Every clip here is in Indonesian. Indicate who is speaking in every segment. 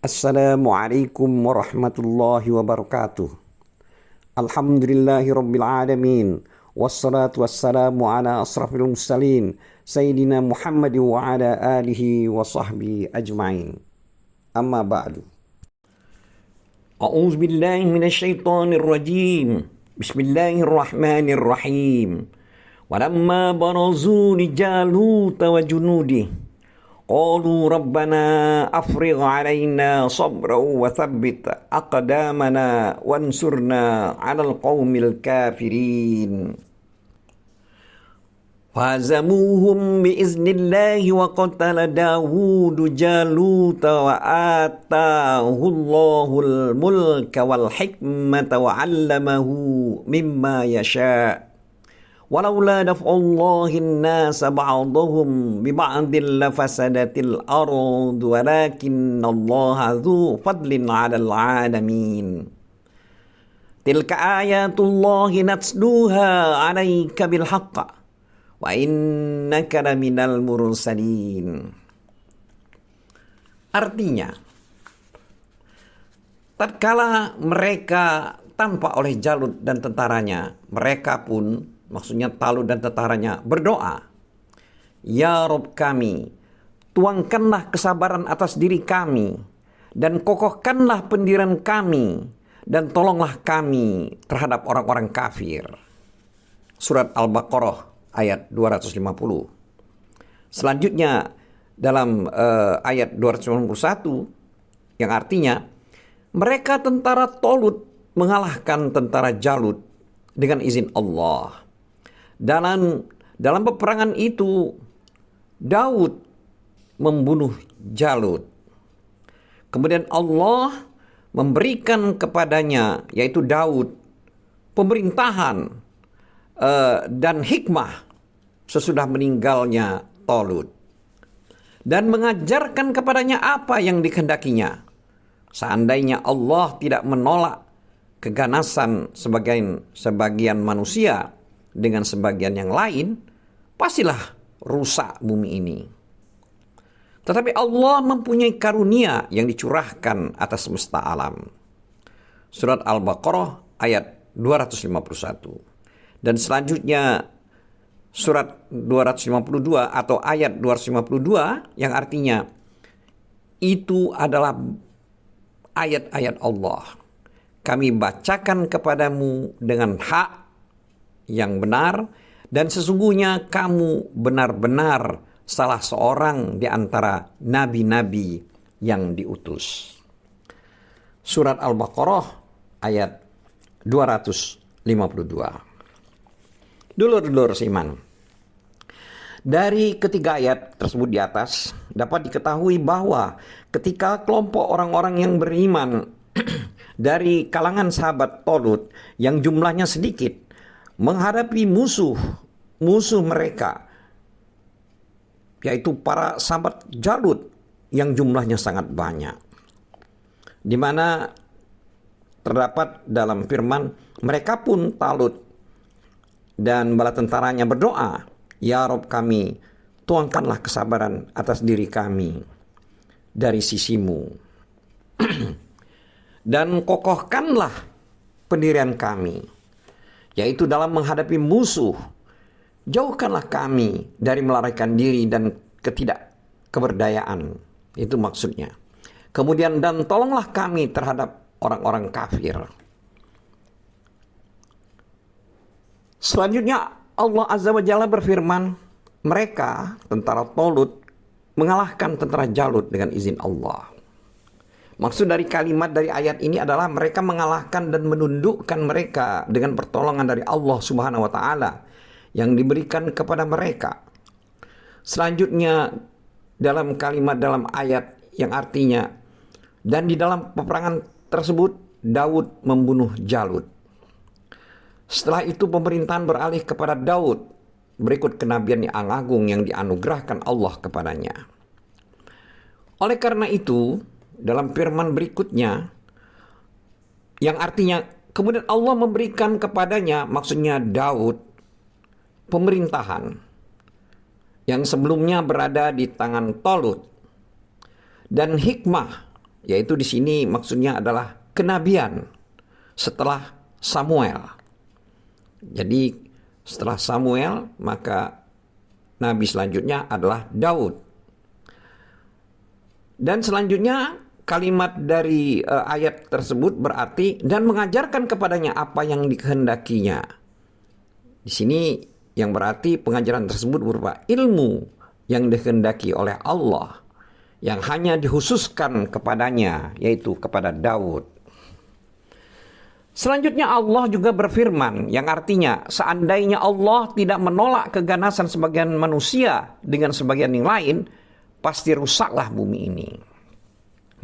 Speaker 1: Assalamualaikum warahmatullahi wabarakatuh. Alhamdulillahi rabbil alamin. Wassalatu wassalamu ala asrafil mursalin Sayyidina Muhammad wa ala alihi wa sahbihi ajma'in. Amma ba'du. A'udzu billahi minasyaitonir rajim. Bismillahirrahmanirrahim. Walamma barazu li Jalut wa junudihi qalu rabbana afrigh alaina sabra wa thabbit aqdamana wansurna 'alal qaumil kafirin. Fazamuhum biiznillahi wa qatala Dawudu Jaluta wa atahu Allahul mulka wal hikmata wa 'allamahu mimma yasha'. Walaula daf'ullahin nasa ba'dahum biba'din lafasadatil ard walakinallaha dzu fadlin 'alal 'alamin. Tilka ayatullahi natsluha 'alaika bil haqq wa innaka laminal mursalin. Artinya, tatkala mereka tanpa oleh Jalut dan tentaranya, mereka pun, maksudnya Talut dan tentaranya, berdoa, Ya Rob kami, tuangkanlah kesabaran atas diri kami, dan kokohkanlah pendirian kami, dan tolonglah kami terhadap orang-orang kafir. Surat Al-Baqarah ayat 250. Selanjutnya dalam ayat 291 yang artinya, mereka tentara Talut mengalahkan tentara Jalut dengan izin Allah. Dalam peperangan itu, Daud membunuh Jalut. Kemudian Allah memberikan kepadanya, yaitu Daud, pemerintahan dan hikmah sesudah meninggalnya Talut, dan mengajarkan kepadanya apa yang dikehendakinya. Seandainya Allah tidak menolak keganasan sebagian manusia dengan sebagian yang lain, pastilah rusak bumi ini. Tetapi Allah mempunyai karunia yang dicurahkan atas semesta alam. Surat Al-Baqarah ayat 251. Dan selanjutnya surat 252 atau ayat 252 yang artinya, itu adalah ayat-ayat Allah. Kami bacakan kepadamu dengan hak yang benar, dan sesungguhnya kamu benar-benar salah seorang di antara nabi-nabi yang diutus. Surat Al-Baqarah ayat 252. Dulur-dulur seiman, dari ketiga ayat tersebut di atas dapat diketahui bahwa ketika kelompok orang-orang yang beriman dari kalangan sahabat Talut yang jumlahnya sedikit menghadapi musuh mereka, yaitu para sahabat Jalut yang jumlahnya sangat banyak, di mana terdapat dalam firman, mereka pun Talut dan bala tentaranya berdoa, Ya Rob kami, tuangkanlah kesabaran atas diri kami dari sisimu, dan kokohkanlah pendirian kami, yaitu dalam menghadapi musuh. Jauhkanlah kami dari melarikan diri dan ketidakkeberdayaan. Itu maksudnya. Kemudian, dan tolonglah kami terhadap orang-orang kafir. Selanjutnya Allah Azza wa Jalla berfirman, mereka, tentara Talut, mengalahkan tentara Jalut dengan izin Allah. Maksud dari kalimat dari ayat ini adalah mereka mengalahkan dan menundukkan mereka dengan pertolongan dari Allah Subhanahu wa Ta'ala yang diberikan kepada mereka. Selanjutnya dalam kalimat dalam ayat yang artinya, dan di dalam peperangan tersebut Daud membunuh Jalut. Setelah itu pemerintahan beralih kepada Daud berikut kenabian yang agung yang dianugerahkan Allah kepadanya. Oleh karena itu, dalam firman berikutnya yang artinya kemudian Allah memberikan kepadanya, maksudnya Daud, pemerintahan yang sebelumnya berada di tangan Talut, dan hikmah yaitu di sini maksudnya adalah kenabian setelah Samuel. Jadi setelah Samuel maka nabi selanjutnya adalah Daud. Dan selanjutnya kalimat dari ayat tersebut berarti dan mengajarkan kepadanya apa yang dikehendakinya. Di sini yang berarti pengajaran tersebut berupa ilmu yang dikehendaki oleh Allah yang hanya dikhususkan kepadanya, yaitu kepada Daud. Selanjutnya Allah juga berfirman yang artinya seandainya Allah tidak menolak keganasan sebagian manusia dengan sebagian yang lain, pasti rusaklah bumi ini.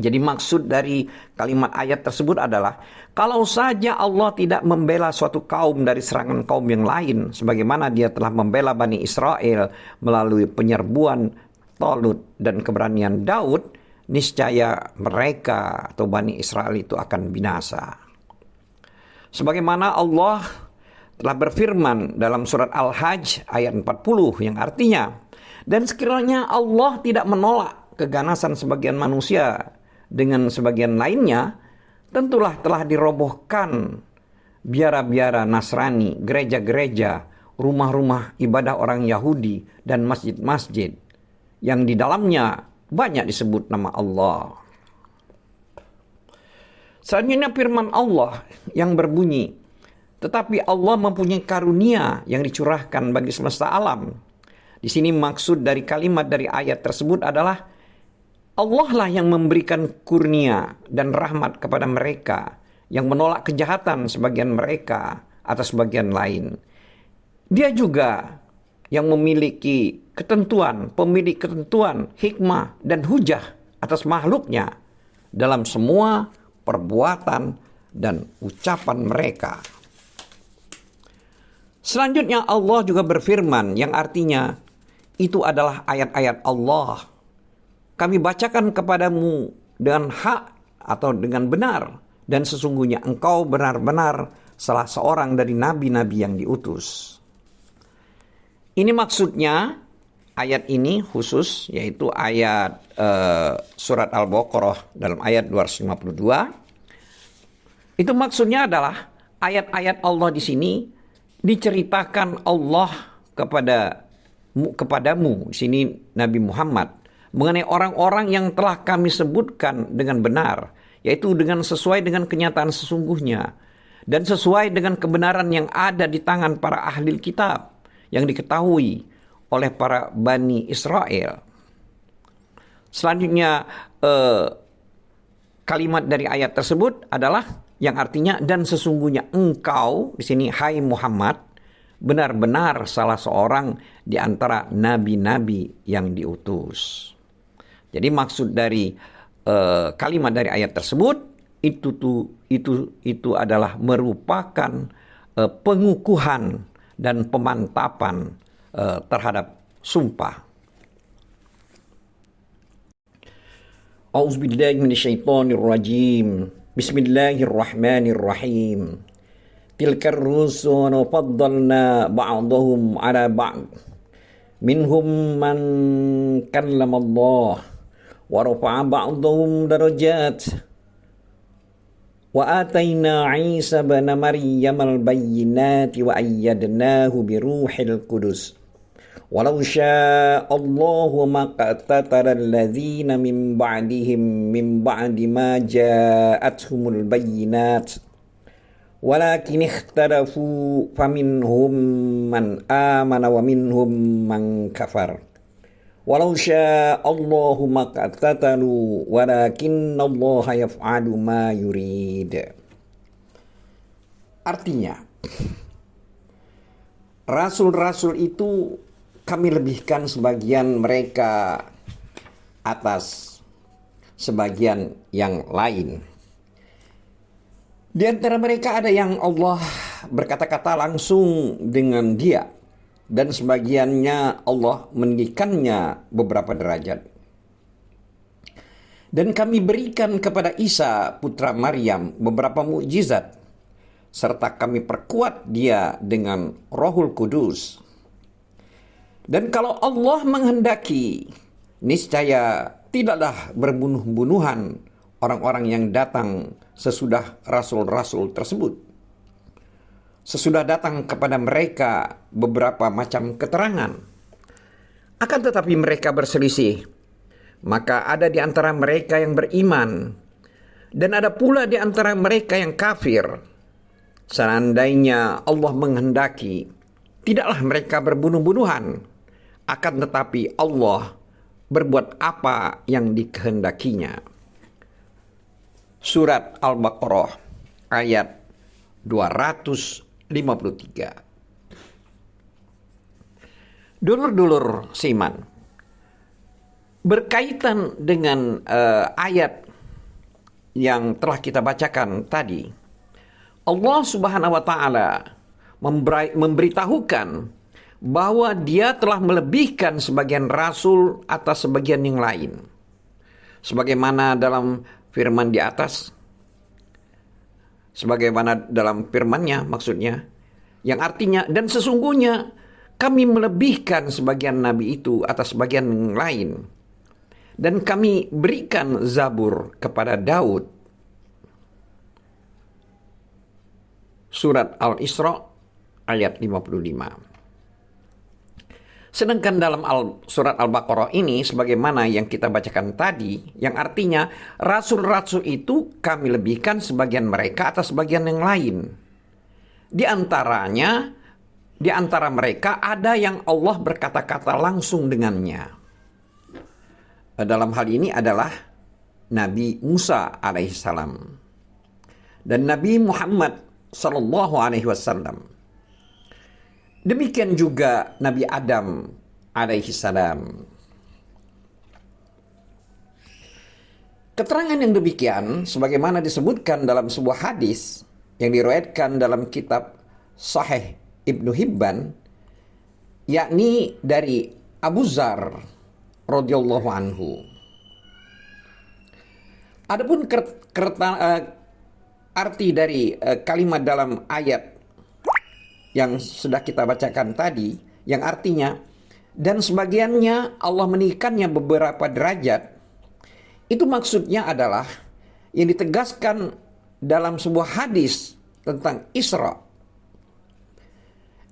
Speaker 1: Jadi maksud dari kalimat ayat tersebut adalah kalau saja Allah tidak membela suatu kaum dari serangan kaum yang lain sebagaimana dia telah membela Bani Israel melalui penyerbuan Talut dan keberanian Daud, niscaya mereka atau Bani Israel itu akan binasa. Sebagaimana Allah telah berfirman dalam surat Al-Hajj ayat 40 yang artinya, dan sekiranya Allah tidak menolak keganasan sebagian manusia dengan sebagian lainnya, tentulah telah dirobohkan biara-biara Nasrani, gereja-gereja, rumah-rumah ibadah orang Yahudi, dan masjid-masjid yang di dalamnya banyak disebut nama Allah. Selanjutnya firman Allah yang berbunyi, tetapi Allah mempunyai karunia yang dicurahkan bagi semesta alam. Di sini maksud dari kalimat dari ayat tersebut adalah Allah lah yang memberikan kurnia dan rahmat kepada mereka yang menolak kejahatan sebagian mereka atas sebagian lain. Dia juga yang memiliki ketentuan, pemilik ketentuan, hikmah dan hujah atas makhluknya dalam semua perbuatan dan ucapan mereka. Selanjutnya Allah juga berfirman yang artinya itu adalah ayat-ayat Allah. Kami bacakan kepadamu dengan hak atau dengan benar, dan sesungguhnya engkau benar-benar salah seorang dari nabi-nabi yang diutus. Ini maksudnya ayat ini khusus, yaitu ayat surat Al-Baqarah dalam ayat 252. Itu maksudnya adalah ayat-ayat Allah di sini diceritakan Allah kepadamu, di sini Nabi Muhammad, mengenai orang-orang yang telah kami sebutkan dengan benar, yaitu dengan sesuai dengan kenyataan sesungguhnya dan sesuai dengan kebenaran yang ada di tangan para ahli kitab yang diketahui oleh para Bani Israel. Selanjutnya kalimat dari ayat tersebut adalah yang artinya dan sesungguhnya engkau, di sini hai Muhammad, benar-benar salah seorang di antara nabi-nabi yang diutus. Jadi maksud dari kalimat dari ayat tersebut itu adalah merupakan pengukuhan dan pemantapan terhadap sumpah. A'udzubillahi minasyaitonirrajim. Bismillahirrahmanirrahim. Tilkar rusulu faddalna ba'dahum 'ala ba'd. Minhum man kallama Allah wa rafa'a ba'dahum darajat. Wa atayna Isa ibn Maryam al-bayyinati wa ayyadnahu bi ruhil qudus. Walau syaa Allahu ma qatala alladhina min ba'dihim min ba'di ma ja'atuhumul bayyinat. Walakin ikhtalafu faminhum man amana wa minhum man kafar. Walau syaa Allahu maqtatalu walakinna Allaha yaf'alu ma yurid. Artinya, rasul-rasul itu kami lebihkan sebagian mereka atas sebagian yang lain. Di antara mereka ada yang Allah berkata-kata langsung dengan dia, dan sebagiannya Allah meninggikannya beberapa derajat. Dan kami berikan kepada Isa putra Maryam beberapa mukjizat, serta kami perkuat dia dengan Rohul Kudus. Dan kalau Allah menghendaki, niscaya tidaklah berbunuh-bunuhan orang-orang yang datang sesudah rasul-rasul tersebut. Sesudah datang kepada mereka beberapa macam keterangan. Akan tetapi mereka berselisih. Maka ada di antara mereka yang beriman, dan ada pula di antara mereka yang kafir. Seandainya Allah menghendaki, tidaklah mereka berbunuh-bunuhan. Akan tetapi Allah berbuat apa yang dikehendakinya. Surat Al-Baqarah ayat 253. Dulur-dulur seiman, berkaitan dengan ayat yang telah kita bacakan tadi, Allah Subhanahu wa taala memberitahukan bahwa Dia telah melebihkan sebagian rasul atas sebagian yang lain. Sebagaimana dalam firman di atas, sebagaimana dalam firman-Nya maksudnya, yang artinya, dan sesungguhnya kami melebihkan sebagian nabi itu atas sebagian yang lain, dan kami berikan Zabur kepada Daud. Surat Al-Isra ayat 55. Sedangkan dalam surat Al-Baqarah ini, sebagaimana yang kita bacakan tadi, yang artinya rasul-rasul itu kami lebihkan sebagian mereka atas sebagian yang lain. Di antara mereka ada yang Allah berkata-kata langsung dengannya. Dalam hal ini adalah Nabi Musa alaihissalam dan Nabi Muhammad sallallahu alaihi wasallam. Demikian juga Nabi Adam alaihissalam. Keterangan yang demikian sebagaimana disebutkan dalam sebuah hadis yang diriwayatkan dalam kitab Sahih Ibnu Hibban, yakni dari Abu Dzar radhiyallahu anhu. Adapun arti dari kalimat dalam ayat yang sudah kita bacakan tadi, yang artinya, dan sebagiannya Allah meninggikannya beberapa derajat, itu maksudnya adalah yang ditegaskan dalam sebuah hadis tentang Isra,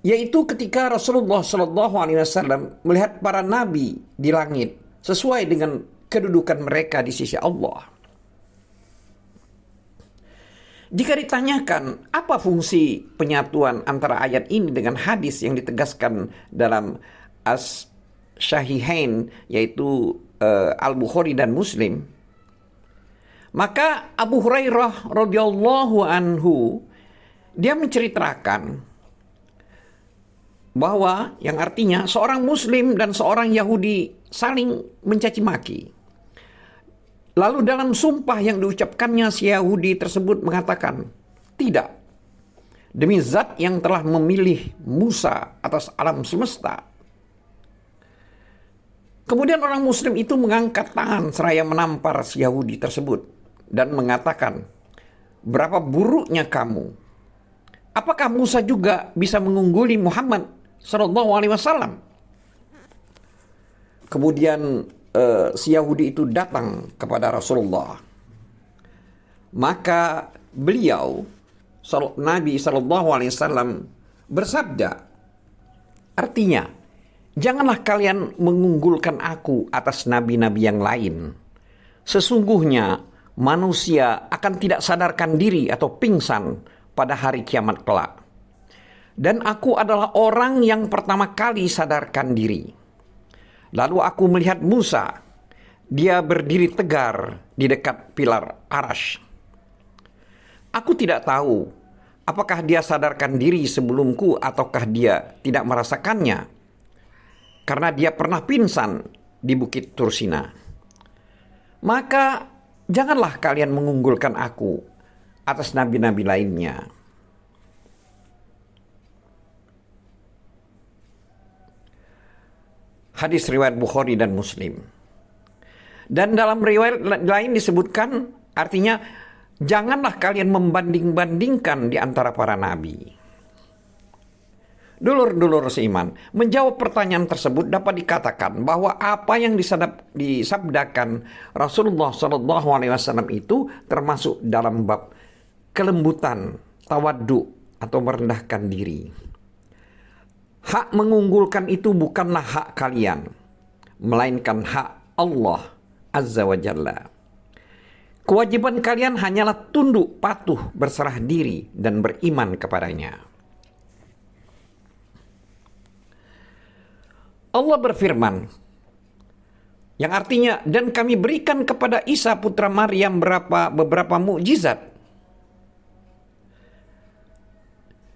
Speaker 1: yaitu ketika Rasulullah SAW melihat para nabi di langit sesuai dengan kedudukan mereka di sisi Allah. Jika ditanyakan apa fungsi penyatuan antara ayat ini dengan hadis yang ditegaskan dalam As-Syahihain, yaitu Al-Bukhari dan Muslim, maka Abu Hurairah radhiyallahu anhu dia menceritakan bahwa yang artinya seorang Muslim dan seorang Yahudi saling mencaci maki. Lalu dalam sumpah yang diucapkannya, si Yahudi tersebut mengatakan, "Tidak, demi zat yang telah memilih Musa atas alam semesta." Kemudian orang Muslim itu mengangkat tangan seraya menampar si Yahudi tersebut dan mengatakan, "Berapa buruknya kamu? Apakah Musa juga bisa mengungguli Muhammad sallallahu alaihi wasallam?" Kemudian si Yahudi itu datang kepada Rasulullah. Maka beliau, Nabi SAW, bersabda, artinya, "Janganlah kalian mengunggulkan aku atas nabi-nabi yang lain. Sesungguhnya manusia akan tidak sadarkan diri atau pingsan pada hari kiamat kelak. Dan aku adalah orang yang pertama kali sadarkan diri. Lalu aku melihat Musa, dia berdiri tegar di dekat pilar Arash. Aku tidak tahu apakah dia sadarkan diri sebelumku ataukah dia tidak merasakannya, karena dia pernah pingsan di Bukit Tursina. Maka janganlah kalian mengunggulkan aku atas nabi-nabi lainnya." Hadis riwayat Bukhari dan Muslim. Dan dalam riwayat lain disebutkan, artinya, janganlah kalian membanding-bandingkan di antara para nabi. Dulur-dulur seiman, menjawab pertanyaan tersebut dapat dikatakan bahwa apa yang disabdakan Rasulullah SAW itu termasuk dalam bab kelembutan, tawaddu atau merendahkan diri. Hak mengunggulkan itu bukanlah hak kalian, melainkan hak Allah Azza wa Jalla. Kewajiban kalian hanyalah tunduk, patuh, berserah diri, dan beriman kepadanya. Allah berfirman, yang artinya, dan kami berikan kepada Isa putra Maryam beberapa mukjizat.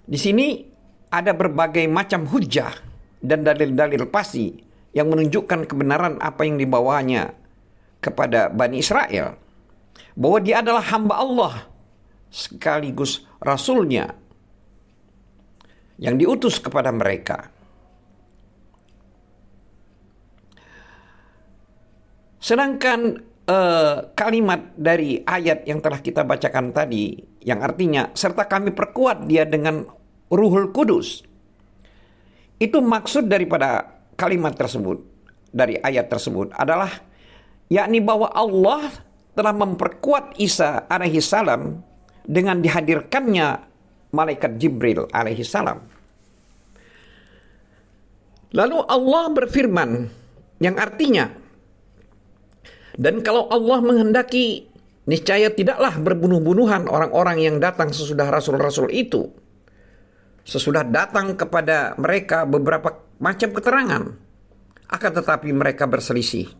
Speaker 1: Di sini ada berbagai macam hujah dan dalil-dalil pasti yang menunjukkan kebenaran apa yang dibawanya kepada Bani Israel, bahwa dia adalah hamba Allah sekaligus Rasulnya yang diutus kepada mereka. Sedangkan kalimat dari ayat yang telah kita bacakan tadi, yang artinya, serta kami perkuat dia dengan Ruhul Kudus. Itu maksud daripada kalimat tersebut, dari ayat tersebut adalah, yakni bahwa Allah telah memperkuat Isa alaihi salam dengan dihadirkannya malaikat Jibril alaihi salam. Lalu Allah berfirman, yang artinya, dan kalau Allah menghendaki, niscaya tidaklah berbunuh-bunuhan orang-orang yang datang sesudah rasul-rasul itu. Sesudah datang kepada mereka beberapa macam keterangan, akan tetapi mereka berselisih.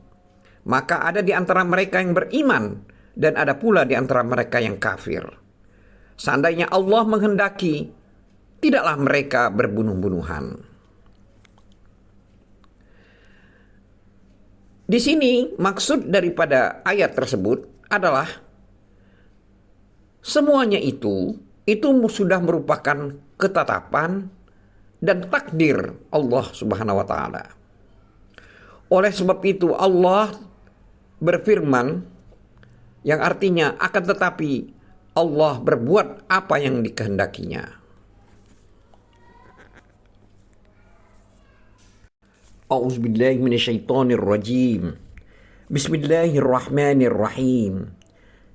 Speaker 1: Maka ada di antara mereka yang beriman, dan ada pula di antara mereka yang kafir. Seandainya Allah menghendaki, tidaklah mereka berbunuh-bunuhan. Di sini maksud daripada ayat tersebut adalah semuanya itu sudah merupakan ketetapan dan takdir Allah Subhanahu wa taala. Oleh sebab itu Allah berfirman, yang artinya akan tetapi Allah berbuat apa yang dikehendakinya. A'udzubillahi minasyaitonirrajim. Bismillahirrahmanirrahim.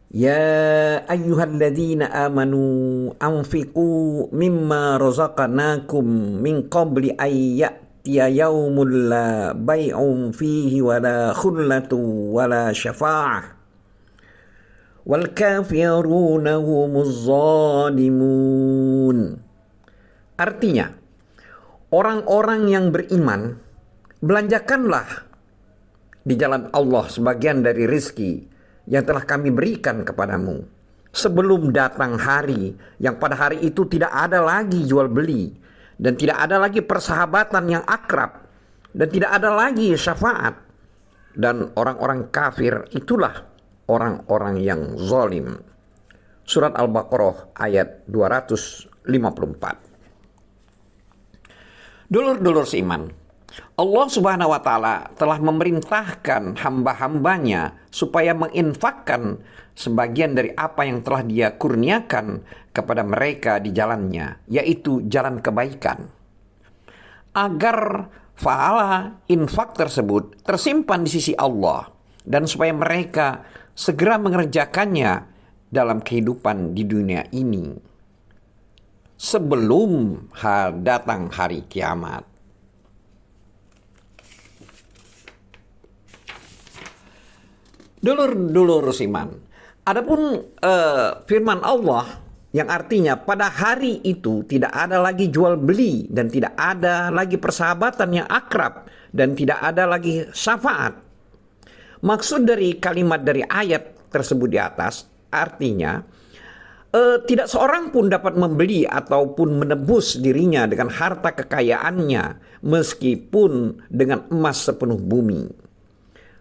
Speaker 1: Ya ayyuhalladzina amanu anfiqu mimma razaqnakum min qabli ay ya'tiya yaumul la bay'un fihi wala khullatu wala syafa'ah wal kafiruna humuz zalimun. Artinya, orang-orang yang beriman, belanjakanlah di jalan Allah sebagian dari rizki yang telah kami berikan kepadamu sebelum datang hari yang pada hari itu tidak ada lagi jual beli dan tidak ada lagi persahabatan yang akrab dan tidak ada lagi syafaat, dan orang-orang kafir itulah orang-orang yang zalim. Surat Al-Baqarah ayat 254. Dulur-dulur seiman, Allah Subhanahu wa taala telah memerintahkan hamba-hambanya supaya menginfakkan sebagian dari apa yang telah Dia kurniakan kepada mereka di jalannya, yaitu jalan kebaikan, agar pahala infak tersebut tersimpan di sisi Allah dan supaya mereka segera mengerjakannya dalam kehidupan di dunia ini sebelum datang hari kiamat. Dulur-dulur iman, adapun firman Allah yang artinya pada hari itu tidak ada lagi jual beli dan tidak ada lagi persahabatan yang akrab dan tidak ada lagi syafaat. Maksud dari kalimat dari ayat tersebut di atas artinya tidak seorang pun dapat membeli ataupun menebus dirinya dengan harta kekayaannya meskipun dengan emas sepenuh bumi.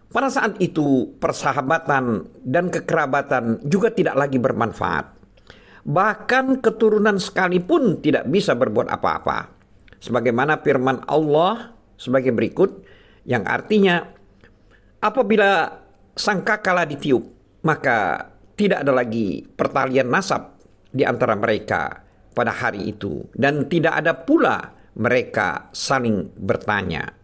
Speaker 1: Pada saat itu persahabatan dan kekerabatan juga tidak lagi bermanfaat. Bahkan keturunan sekalipun tidak bisa berbuat apa-apa. Sebagaimana firman Allah sebagai berikut, yang artinya apabila sangkakala ditiup, maka tidak ada lagi pertalian nasab di antara mereka pada hari itu, dan tidak ada pula mereka saling bertanya.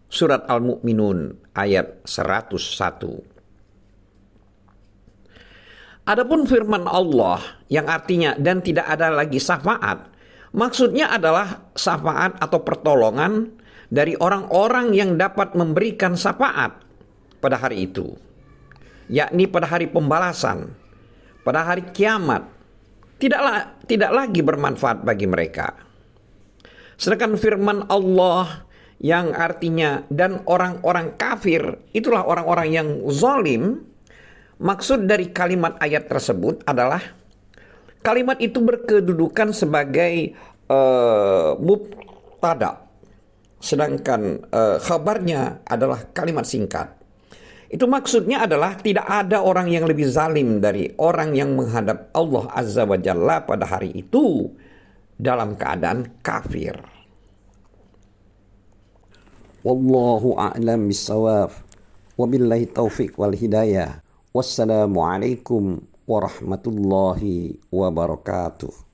Speaker 1: Surat Al-Mu'minun ayat 101. Adapun firman Allah yang artinya dan tidak ada lagi syafaat, maksudnya adalah syafaat atau pertolongan dari orang-orang yang dapat memberikan syafaat pada hari itu, yakni pada hari pembalasan, pada hari kiamat, tidak lagi bermanfaat bagi mereka. Sedangkan firman Allah yang artinya dan orang-orang kafir, itulah orang-orang yang zalim. Maksud dari kalimat ayat tersebut adalah kalimat itu berkedudukan sebagai mubtada, sedangkan khabarnya adalah kalimat singkat. Itu maksudnya adalah tidak ada orang yang lebih zalim dari orang yang menghadap Allah Azza wa Jalla pada hari itu dalam keadaan kafir. Wallahu a'lam bissawab. Wabillahi taufiq wal hidayah. Wassalamualaikum warahmatullahi wabarakatuh.